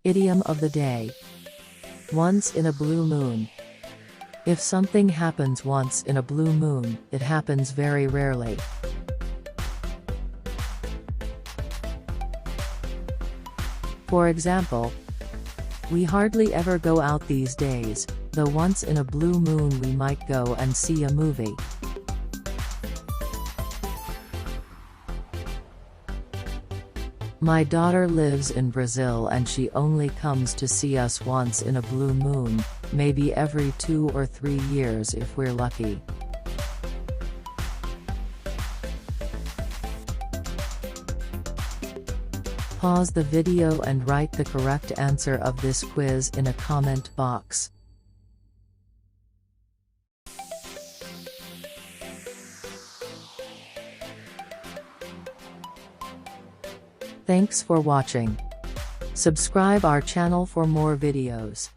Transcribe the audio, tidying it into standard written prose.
Idiom of the day. Once in a blue moon. If something happens once in a blue moon, it happens very rarely. For example, we hardly ever go out these days, though once in a blue moon we might go and see a movie. My daughter lives in Brazil and she only comes to see us once in a blue moon, maybe every 2 or 3 years if we're lucky. Pause the video and write the correct answer of this quiz in a comment box. Thanks for watching. Subscribe our channel for more videos.